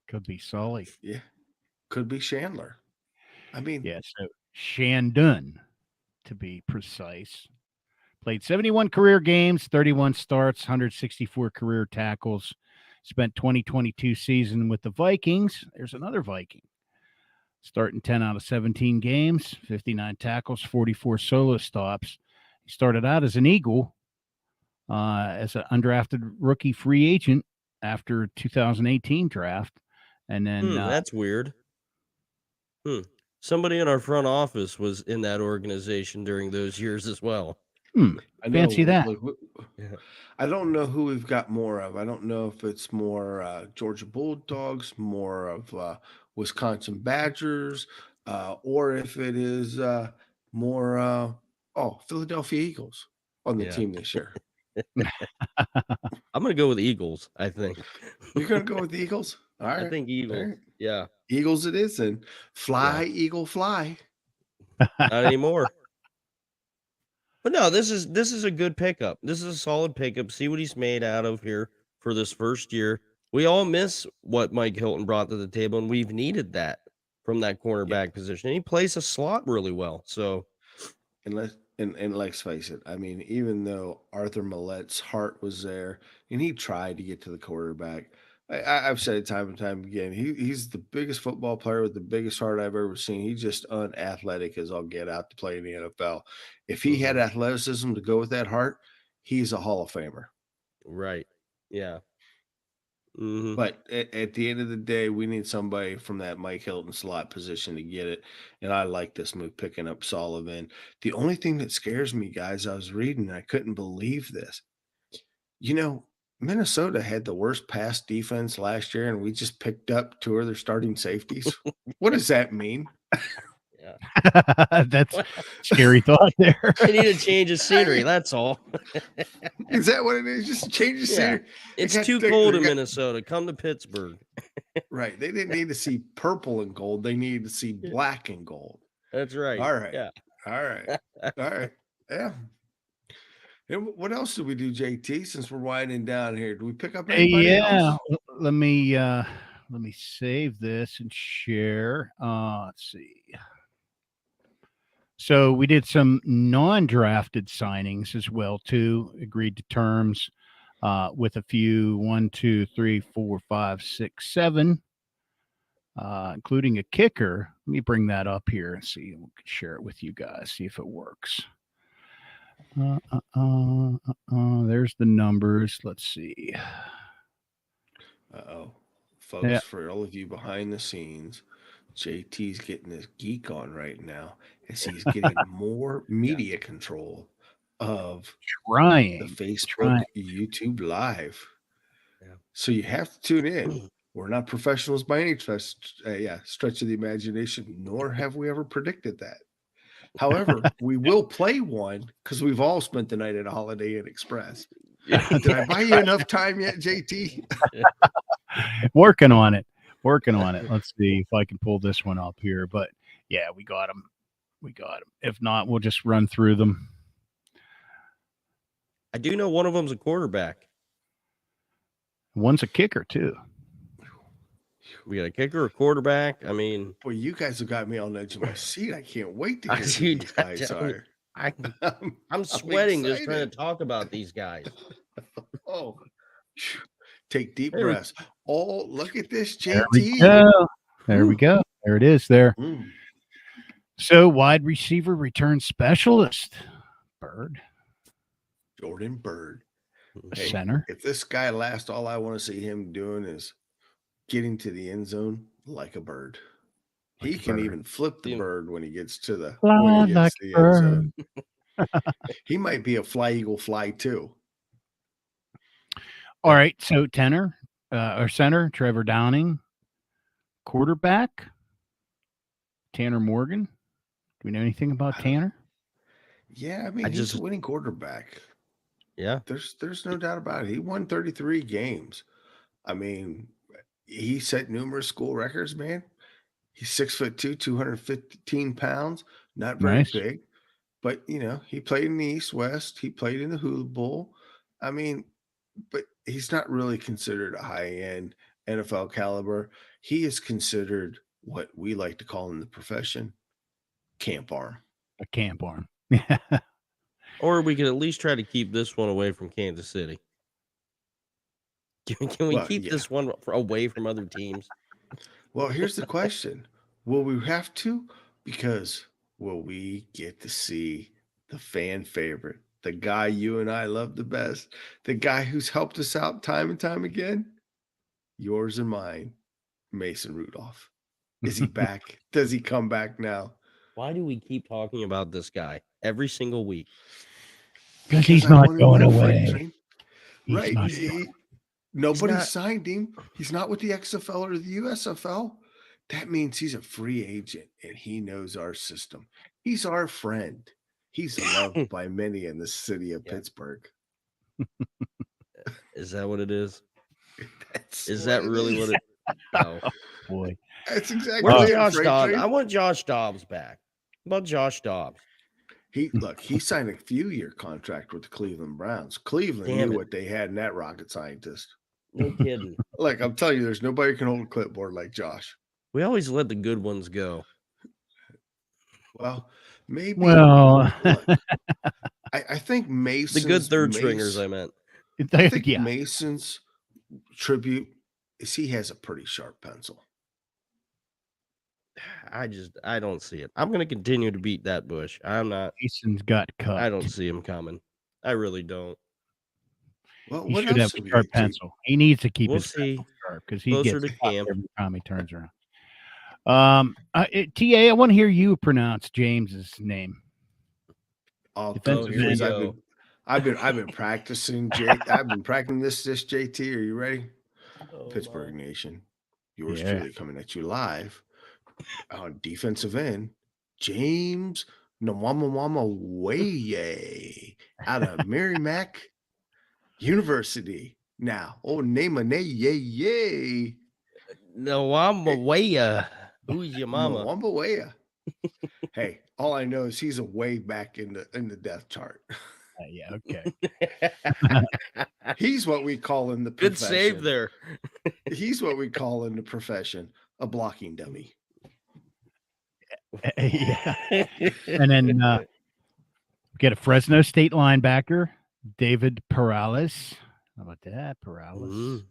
Could be Sully. Yeah. Could be Chandler. I mean, yeah, so Shandon, to be precise. Played 71 career games, 31 starts, 164 career tackles. Spent 2022 season with the Vikings. There's another Viking. Starting 10 out of 17 games, 59 tackles, 44 solo stops. He started out as an Eagle, as an undrafted rookie free agent after 2018 draft. And then that's weird. Somebody in our front office was in that organization during those years as well. Fancy that. I don't know who we've got more of. I don't know if it's more Georgia Bulldogs, more of Wisconsin Badgers, or if it is more Philadelphia Eagles on the team this year. I'm going to go with Eagles, I think. You're going to go with the Eagles? All right. I think Eagles. Right. Yeah. Eagles it is, and fly, Eagle, fly. Not anymore. But no, this is a good pickup. This is a solid pickup. See what he's made out of here for this first year. We all miss what Mike Hilton brought to the table, and we've needed that from that cornerback position. And he plays a slot really well. So, and let's face it. I mean, even though Arthur Millett's heart was there, and he tried to get to the quarterback, I've said it time and time again. He's the biggest football player with the biggest heart I've ever seen. He's just unathletic as I'll get out to play in the NFL. If he had athleticism to go with that heart, he's a Hall of Famer. Right. Yeah. But at the end of the day, we need somebody from that Mike Hilton slot position to get it. And I like this move, picking up Sullivan. The only thing that scares me, guys, I was reading, and I couldn't believe this. You know, Minnesota had the worst pass defense last year, and we just picked up 2 of their starting safeties. What does that mean? Yeah. That's a scary thought there. They need to change of scenery. That's all. Is that what it is? Just change the scenery? It's too cold in Minnesota. Come to Pittsburgh. Right. They didn't need to see purple and gold. They needed to see black and gold. That's right. All right. Yeah. All right. All right. Yeah. And what else did we do, JT, since we're winding down here? Do we pick up anybody else? Let me save this and share. Let's see. So we did some non-drafted signings as well, too. Agreed to terms with a few 1, 2, 3, 4, 5, 6, 7, including a kicker. Let me bring that up here and see. We can share it with you guys, see if it works. There's the numbers. Let's see. Folks, for all of you behind the scenes, JT's getting his geek on right now as he's getting more media control of the Facebook, YouTube Live. Yeah. So you have to tune in. We're not professionals by any stretch of the imagination, nor have we ever predicted that. However, we will play one because we've all spent the night at a Holiday Inn Express. Did I buy you enough time yet, JT? Working on it. Let's see if I can pull this one up here. But yeah, we got them. If not, we'll just run through them. I do know one of them's a quarterback. One's a kicker too. We got a kicker, a quarterback. I mean, boy, you guys have got me on the edge of my seat. I can't wait to I hear who see these guys that. are. I'm sweating just trying to excited. talk about these guys. Oh, phew. Take deep There we- breaths. Oh, look at this, There we JT. go. There we go. There it is there. Mm. So wide receiver return specialist, Bird. Jordan Bird. Hey, Center. if this guy lasts, all I want to see him doing is getting to the end zone like a bird. He can even flip the bird when he gets to the Fly like the a end zone. bird. He might be a fly eagle fly too. All right. So tenor or center, Trevor Downing. Quarterback, Tanner Morgan. Do we know anything about Tanner? Yeah, I mean, he's a winning quarterback. Yeah. There's no doubt about it. He won 33 games. I mean, he set numerous school records, man. He's 6'2", 215 pounds, not very big. But he played in the East-West. He played in the Hula Bowl. I mean, but he's not really considered a high-end NFL caliber. He is considered what we like to call in the profession camp arm. A camp arm. Or we could at least try to keep this one away from Kansas City. Can we keep this one away from other teams? Well, here's the question. Will we have to? Because will we get to see the fan favorite, the guy you and I love the best, the guy who's helped us out time and time again? Yours and mine, Mason Rudolph. Is he back? Does he come back now? Why do we keep talking about this guy every single week? Because he's not going away. Right. Nobody signed him. He's not with the XFL or the USFL. That means he's a free agent and he knows our system. He's our friend. He's loved by many in the city of Pittsburgh. Is that what it is? Is that really what it is? Oh, boy. That's exactly Where's Josh Dobbs? I want Josh Dobbs back. How about Josh Dobbs? He signed a few-year contract with the Cleveland Browns. Cleveland knew what they had in that rocket scientist. No kidding. Like, I'm telling you, there's nobody who can hold a clipboard like Josh. We always let the good ones go. Well, maybe. Well, look, I think Mason's... The good third stringers, I meant. I think Mason's tribute is he has a pretty sharp pencil. I don't see it. I'm going to continue to beat that bush. I'm not. Mason's got cut. I don't see him coming. I really don't. Well, he should have a sharp pencil. He needs to keep his pencil sharp because he gets cut every time he turns around. TA, I want to hear you pronounce James's name. I've been practicing, Jake. I've been practicing this JT. Are you ready? Pittsburgh Nation. Yours truly coming at you live on defensive end. James Nwamawama Weye out of Merrimack University. Now, Nwamawaya. Who's your mama? Nwamawaya. Hey, all I know is he's a way back in the depth chart. Yeah, okay. He's what we call in the profession. Good save there. He's what we call in the profession a blocking dummy. Yeah. And then we get a Fresno State linebacker, David Perales. How about that? Perales.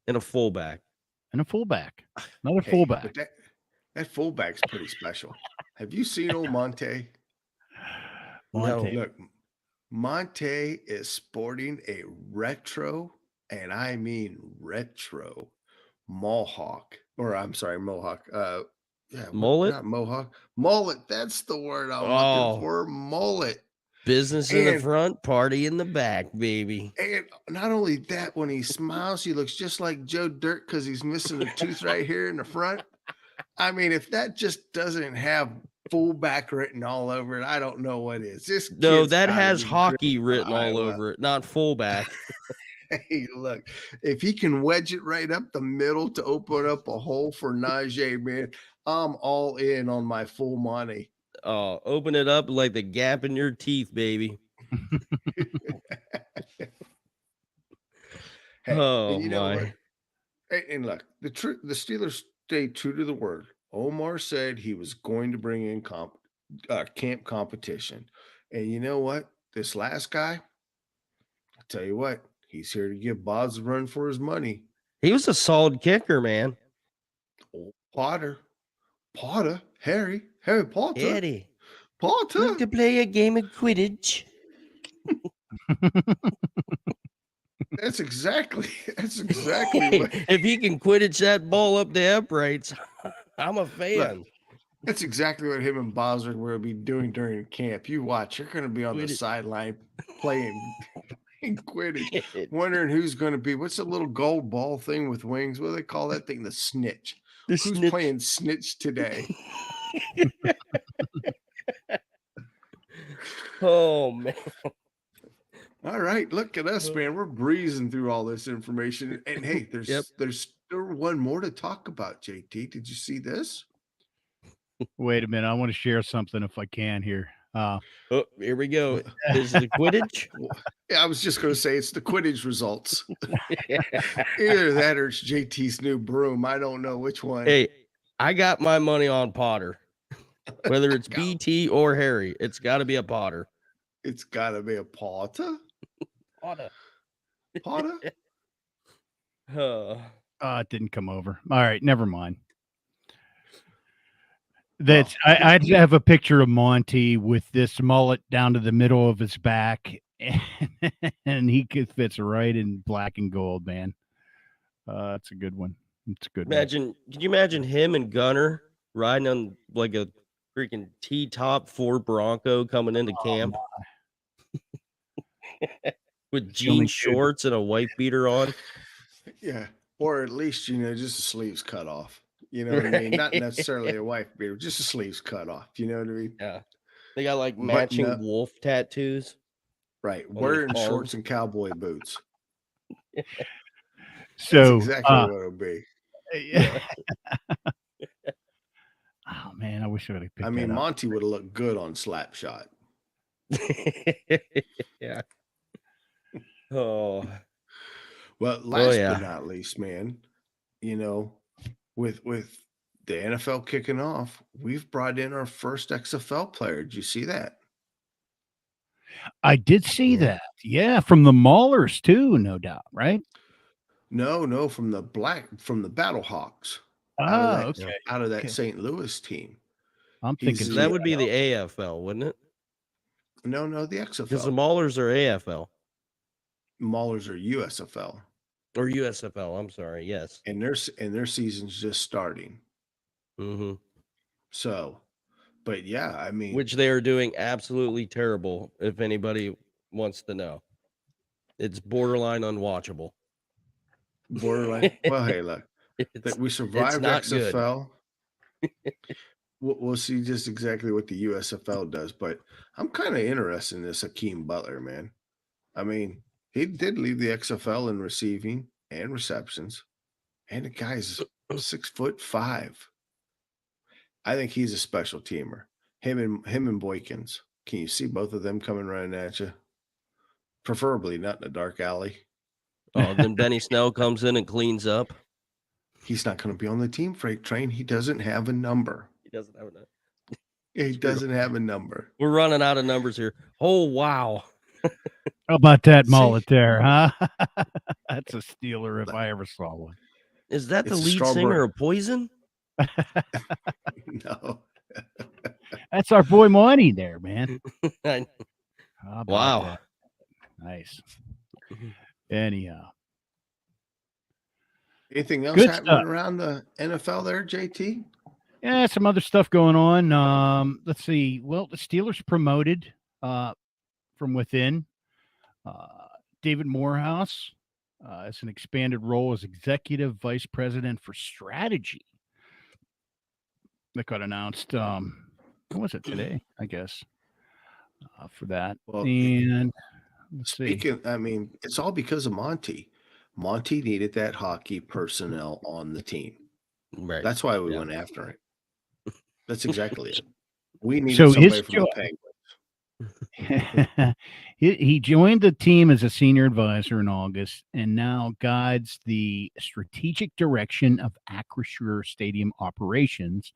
And a fullback. Another fullback. But that fullback's pretty special. Have you seen old Monte? No. Look, Monte is sporting a retro, and I mean retro, Mohawk. Mullet? Not Mohawk. Mullet. That's the word I'm looking for. Mullet. Business in the front, party in the back, baby. And not only that, when he smiles, he looks just like Joe Dirt because he's missing a tooth right here in the front. I mean, if that just doesn't have fullback written all over it, I don't know what is. No, that has hockey written all over it, not fullback. Hey, look, if he can wedge it right up the middle to open up a hole for Najee, man, I'm all in on my full money. Oh, open it up like the gap in your teeth, baby. Hey, oh, you know my. What? And look, the Steelers stayed true to the word. Omar said he was going to bring in camp competition. And you know what? This last guy, I'll tell you what, he's here to give Boz a run for his money. He was a solid kicker, man. Old Potter, Harry Potter. Eddie. Potter. Like to play a game of Quidditch. That's exactly what. If he can Quidditch that ball up the uprights, I'm a fan. Look, that's exactly what him and Boswick will be doing during camp. You watch, you're going to be on the sideline playing Quidditch, wondering who's going to be. What's the little gold ball thing with wings? What do they call that thing? The snitch. Who's playing snitch today? Oh, man. All right, look at us, man. We're breezing through all this information. And hey, there's still one more to talk about, JT. Did you see this? Wait a minute. I want to share something if I can here. Oh, here we go. Is it Quidditch? Yeah, I was just going to say it's the Quidditch results. Either that or it's JT's new broom. I don't know which one. Hey, I got my money on Potter. Whether it's BT or Harry, it's got to be a Potter. It's got to be a Potter. Potter. It didn't come over. All right, never mind. That's I have a picture of Monty with this mullet down to the middle of his back, and he fits right in black and gold, man. It's a good one. It's a good one. Can you imagine him and Gunner riding on like a freaking T-top Ford Bronco coming into camp with jean shorts and a wife beater on? Yeah, or at least just the sleeves cut off. You know what I mean? Not necessarily a wife beater, just the sleeves cut off. You know what I mean? Yeah. They got like matching wolf tattoos. Right. Wearing shorts and cowboy boots. So that's exactly what it'll be. Yeah. Oh man, I wish I would have picked that up. Monty would have looked good on Slapshot. Yeah. Oh. Well, last but not least, man, with the NFL kicking off, we've brought in our first XFL player. Did you see that? I did see that. Yeah, from the Maulers too, no doubt, right? No, from the Battlehawks. Okay. Out of that St. Louis team. I'm thinking that would be the AFL, wouldn't it? No, the XFL. Because the Maulers are AFL. Maulers are USFL. Or USFL, I'm sorry, yes. And their season's just starting. Mm-hmm. So, but yeah, which they are doing absolutely terrible, if anybody wants to know. It's borderline unwatchable. Borderline. Well, hey, look, that we survived XFL. We'll see just exactly what the USFL does, but I'm kind of interested in this Hakeem Butler, man. He did leave the XFL in receiving and receptions, and the guy's 6'5". I think he's a special teamer. Him and Boykins. Can you see both of them coming running at you? Preferably not in a dark alley. Oh, then Benny Snell comes in and cleans up. He's not going to be on the team freight train. He doesn't have a number. He doesn't have a number. He doesn't have a number. We're running out of numbers here. Oh, wow. How about that mullet there, huh? That's a Steeler if I ever saw one. Is that the lead singer of Poison? No. That's our boy Monty there, man. Wow. That? Nice. Anyhow. Anything else happening around the NFL there, JT? Yeah, some other stuff going on. Let's see. Well, the Steelers promoted from within. David Morehouse has an expanded role as Executive Vice President for Strategy. That got announced. What was it today? I guess for that. Well, and let's see. It's all because of Monty. Monty needed that hockey personnel on the team. Right. That's why we went after it. That's exactly it. We needed somebody from the He joined the team as a senior advisor in August and now guides the strategic direction of Acrisure Stadium operations,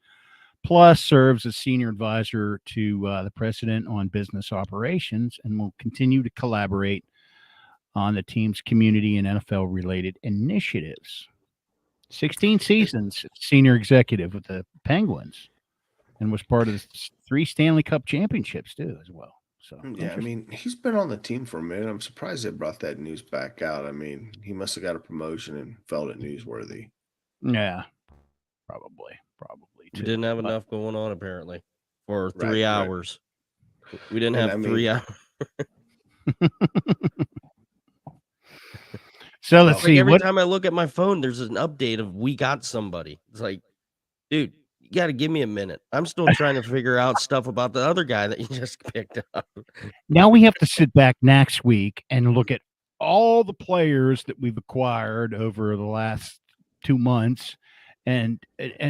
plus serves as senior advisor to the president on business operations and will continue to collaborate on the team's community and NFL-related initiatives. 16 seasons senior executive with the Penguins and was part of the 3 Stanley Cup championships too as well. So yeah, I mean, he's been on the team for a minute. I'm surprised they brought that news back out. I mean, he must have got a promotion and felt it newsworthy. Yeah, probably We too. didn't have enough going on apparently for 3 hours. Right. We didn't have 3 hours. So let's see. Every time I look at my phone, there's an update of we got somebody. It's like, dude, you got to give me a minute. I'm still trying to figure out stuff about the other guy that you just picked up. Now we have to sit back next week and look at all the players that we've acquired over the last 2 months and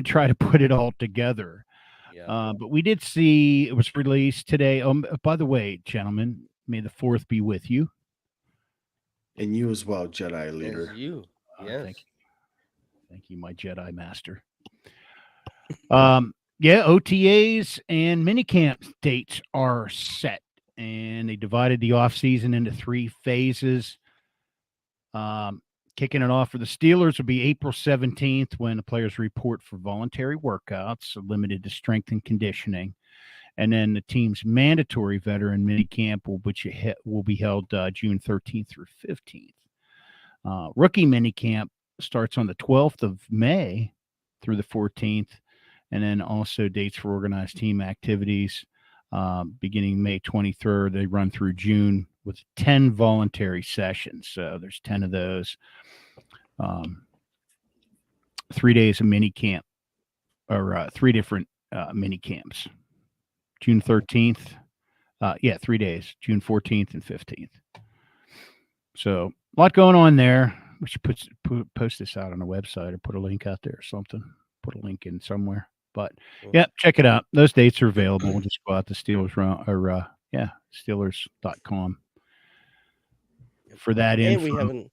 try to put it all together. Yeah. But we did see it was released today. By the way, gentlemen, may the 4th be with you. And you as well, Jedi leader. Yes, you. Yes. Thank you, my Jedi master. Yeah, OTAs and minicamp dates are set, and they divided the offseason into 3 phases. Kicking it off for the Steelers will be April 17th when the players report for voluntary workouts, limited to strength and conditioning. And then the team's mandatory veteran minicamp, which will be held June 13th through 15th. Rookie minicamp starts on the 12th of May through the 14th, and then also dates for organized team activities beginning May 23rd. They run through June with 10 voluntary sessions. So there's 10 of those. 3 days of minicamp, or 3 different mini camps. June 13th. 3 days, June 14th and 15th. So a lot going on there. We should post this out on the website or put a link out there or something. Put a link in somewhere. But yeah, check it out. Those dates are available. We'll just go out to Steelers Steelers.com for that info. And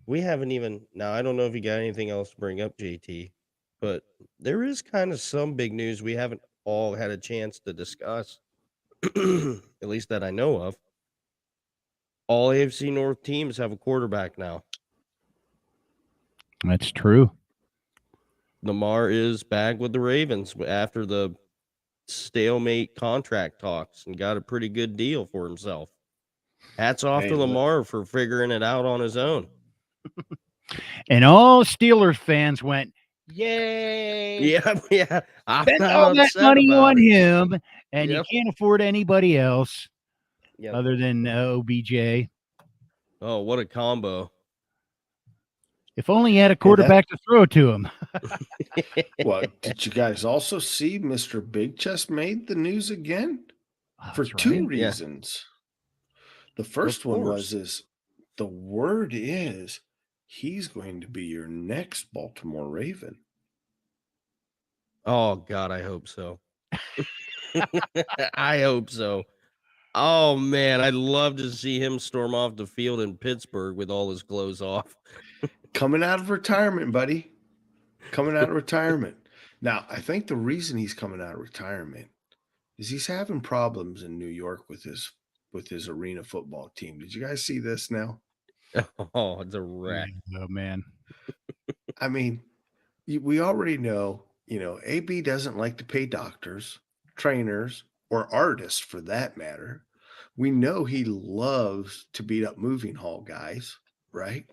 we haven't even, now I don't know if you got anything else to bring up, JT, but there is kind of some big news we haven't all had a chance to discuss, at least that I know of. All AFC North teams have a quarterback now. That's true. Lamar is back with the Ravens after the stalemate contract talks and got a pretty good deal for himself. Hats off to Lamar for figuring it out on his own. And all Steelers fans went, yay! Yeah. Spend all that money on him, and you can't afford anybody else other than OBJ. Oh, what a combo. If only he had a quarterback to throw to him. Well, did you guys also see Mr. Big Chest made the news again? For 2 reasons. The first one is the word is he's going to be your next Baltimore Raven. Oh, God, I hope so. I hope so. Oh, man, I'd love to see him storm off the field in Pittsburgh with all his clothes off. Coming out of retirement, buddy. Coming out of retirement. Now, I think the reason he's coming out of retirement is he's having problems in New York with his arena football team. Did you guys see this now? Oh, it's a wreck. Oh, man. I mean, we already know, AB doesn't like to pay doctors, trainers, or artists for that matter. We know he loves to beat up moving hall guys, right?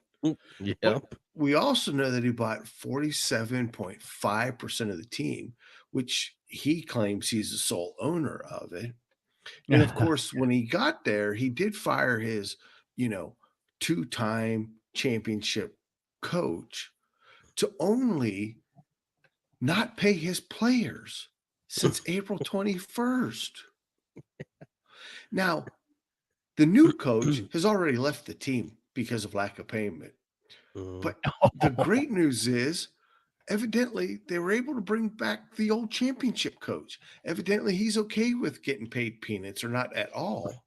Yep. But we also know that he bought 47.5% of the team, which he claims he's the sole owner of it. And of course, when he got there, he did fire his, 2-time championship coach to only not pay his players since April 21st. Now, the new coach has already left the team because of lack of payment. But the great news is evidently they were able to bring back the old championship coach. Evidently he's okay with getting paid peanuts or not at all.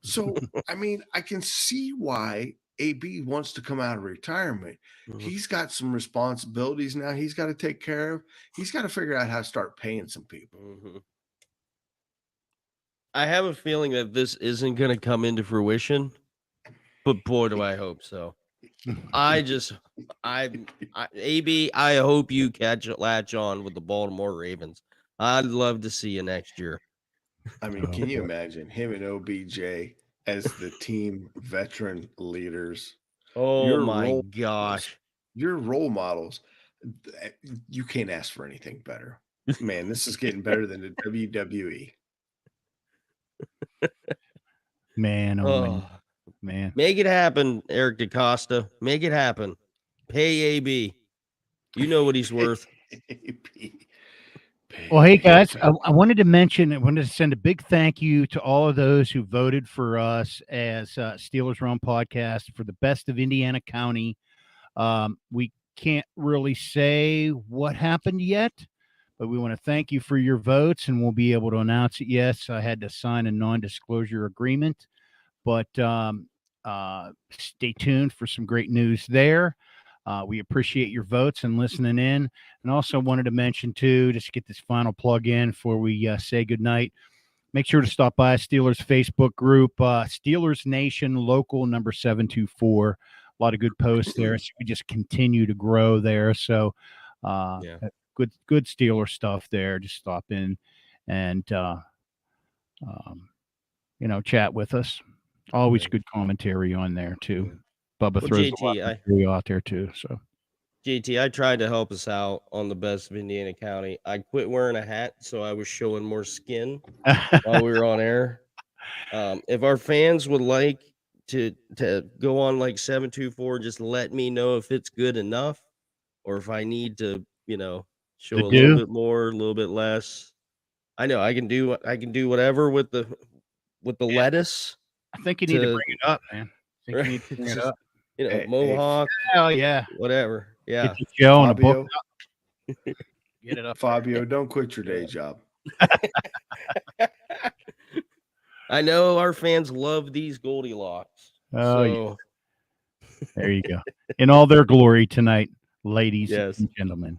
So, I mean, I can see why AB wants to come out of retirement. He's got some responsibilities now he's got to take care of. He's got to figure out how to start paying some people. I have a feeling that this isn't going to come into fruition, but boy, do I hope so. AB, I hope you latch on with the Baltimore Ravens. I'd love to see you next year. I mean, can you imagine him and OBJ as the team veteran leaders? Oh my gosh. Your role models. You can't ask for anything better. Man, this is getting better than the WWE. Man, man. Make it happen, Eric DaCosta. Make it happen. Pay AB. You know what he's worth. Well, hey, guys, I wanted to send a big thank you to all of those who voted for us as Steelers Realm Podcast for the best of Indiana County. We can't really say what happened yet, but we want to thank you for your votes, and we'll be able to announce it. Yes, I had to sign a non-disclosure agreement, but stay tuned for some great news there. We appreciate your votes and listening in. And also wanted to mention, too, just to get this final plug in before we say goodnight, make sure to stop by Steelers Facebook group, Steelers Nation Local number 724. A lot of good posts there. So we just continue to grow there. So good Steeler stuff there. Just stop in and, chat with us. Always good commentary on there, too. Bubba throws JT, out there too. So, JT, I tried to help us out on the best of Indiana County. I quit wearing a hat, so I was showing more skin while we were on air. If our fans would like to go on like 724, just let me know if it's good enough, or if I need to, show a little bit more, a little bit less. I know I can do whatever with the lettuce. I think you need to bring it up, man. I think you need to bring it up. Mohawk. Oh yeah, whatever. Yeah. Get your Joe and a book. Get it up, Fabio. Don't quit your day job. I know our fans love these Goldilocks. Oh, yeah. There you go. In all their glory tonight, ladies and gentlemen.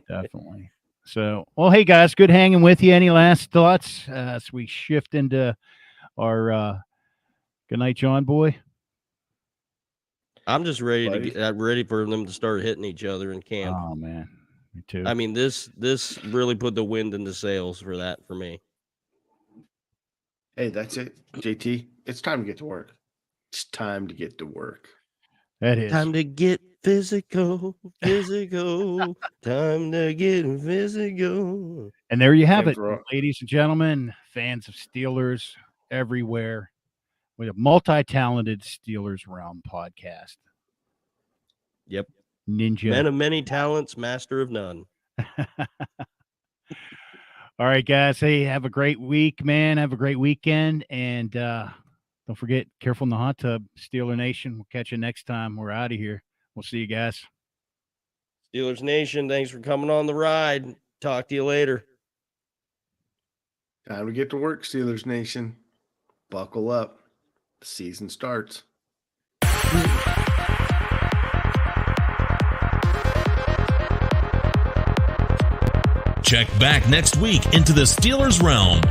Definitely. So, well, hey guys, good hanging with you. Any last thoughts as we shift into our good night, John boy? I'm just ready to get ready for them to start hitting each other in camp. Oh man, me too. I mean, this really put the wind in the sails for me. Hey, that's it, JT. It's time to get to work. It's time to get to work. That is time to get physical. Time to get physical. And there you have it, ladies and gentlemen, fans of Steelers everywhere. We have multi-talented Steelers Realm podcast. Yep. Ninja. Man of many talents, master of none. All right, guys. Hey, have a great week, man. Have a great weekend. And don't forget, careful in the hot tub, Steeler Nation. We'll catch you next time. We're out of here. We'll see you guys. Steelers Nation, thanks for coming on the ride. Talk to you later. Time to get to work, Steelers Nation. Buckle up. The season starts. Check back next week into the Steelers Realm.